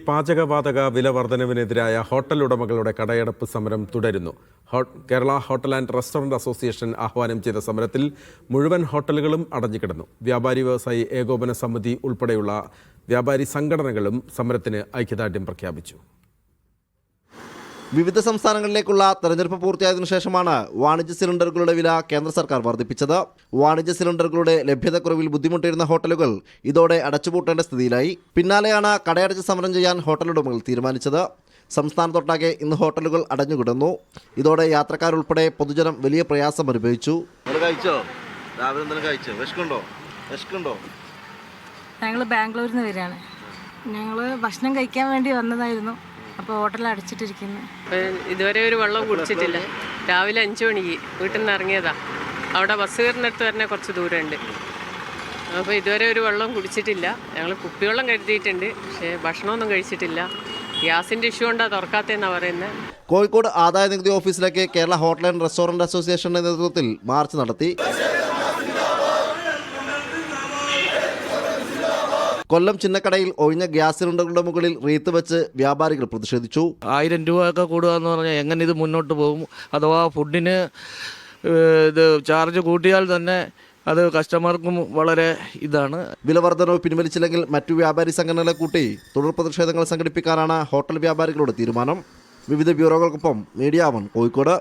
പാചകവാതക വില വർധനവിനെതിരായ ഹോട്ടൽ ഉടമകളുടെ കടയടപ്പ് സമരം തുടരുന്നു. Kerala hotel and restaurant association ആഹ്വാനം ചെയ്ത സമരത്തിൽ മുഴുവൻ ഹോട്ടലുകളും അടഞ്ഞുകിടന്നു. വ്യാപാരി വ്യവസായി ഏകോപന സമിതി ഉൾപ്പെടെയുള്ള വ്യാപാരി സംഘടനകളും സമരത്തിന് ഐക്യദാർഢ്യം പ്രഖ്യാപിച്ചു. വിവിധ സംസ്ഥാനങ്ങളിലേക്കുള്ള തെരഞ്ഞെടുപ്പ് പൂർത്തിയായതിനു ശേഷമാണ് വാണിജ്യ സിലിണ്ടറുകളുടെ വില കേന്ദ്ര സർക്കാർ വർദ്ധിപ്പിച്ചത്. വാണിജ്യ സിലിണ്ടറുകളുടെ ലഭ്യതക്കുറവിൽ ബുദ്ധിമുട്ടിയിരുന്ന ഹോട്ടലുകൾ ഇതോടെ അടച്ചുപൂട്ടേണ്ട സ്ഥിതിയിലായി. പിന്നാലെയാണ് കടയടച്ച് സമരം ചെയ്യാൻ ഹോട്ടൽ ഉടമകൾ തീരുമാനിച്ചത്. സംസ്ഥാനത്തൊട്ടാകെ ഇന്ന് ഹോട്ടലുകൾ അടഞ്ഞുകിടന്നു. ഇതോടെ യാത്രക്കാരുൾപ്പെടെ പൊതുജനം വലിയ പ്രയാസം അനുഭവിച്ചു. ഞങ്ങൾ ബാംഗ്ലൂരിൽ നിന്ന് വരികയാണ്. ഞങ്ങൾ ഭക്ഷണം കഴിക്കാൻ വേണ്ടി വന്നതായിരുന്നു. അപ്പോൾ ഹോട്ടൽ അടച്ചിട്ടിരിക്കുന്നു. ഇതുവരെ ഒരു വെള്ളവും കുടിച്ചിട്ടില്ല. രാവിലെ 5 മണിക്ക് വീട്ടിൽ നിന്ന് ഇറങ്ങിയതാ. അവിടെ ബസ് കയറുന്നിടത്ത് തന്നെ കുറച്ച് ദൂരമുണ്ട്. അപ്പോൾ ഇതുവരെ ഒരു വെള്ളവും കുടിച്ചിട്ടില്ല. ഞങ്ങൾ കുപ്പിവെള്ളം കരുതിയിട്ടുണ്ട്, പക്ഷേ ഭക്ഷണമൊന്നും കഴിച്ചിട്ടില്ല. ഗ്യാസിൻ്റെ ഇഷ്യൂ കൊണ്ടാണ് തുറക്കാത്തതെന്നാണ് പറയുന്നത്. കോഴിക്കോട് ആദായ നികുതി ഓഫീസിലേക്ക് കേരള ഹോട്ടൽ ആൻഡ് റെസ്റ്റോറന്റ് അസോസിയേഷന്റെ നേതൃത്വത്തിൽ മാർച്ച് നടത്തി. കൊല്ലം ചിന്നക്കടയിൽ ഒഴിഞ്ഞ ഗ്യാസ് സിലിണ്ടറുകളുടെ മുകളിൽ റീത്ത് വെച്ച് വ്യാപാരികൾ പ്രതിഷേധിച്ചു. 1000 രൂപയൊക്കെ കൂടുക എന്ന് പറഞ്ഞാൽ എങ്ങനെ ഇത് മുന്നോട്ട് പോകും? അഥവാ ഫുഡിന് ഇത് ചാർജ് കൂട്ടിയാൽ തന്നെ അത് കസ്റ്റമർക്കും വളരെ ഇതാണ്. വില വർധനവ് പിൻവലിച്ചില്ലെങ്കിൽ മറ്റു വ്യാപാരി സംഘടനകളെ കൂട്ടി തുടർ പ്രതിഷേധങ്ങൾ സംഘടിപ്പിക്കാനാണ് ഹോട്ടൽ വ്യാപാരികളുടെ തീരുമാനം. വിവിധ ബ്യൂറോകൾക്കൊപ്പം മീഡിയ 1 കോഴിക്കോട്.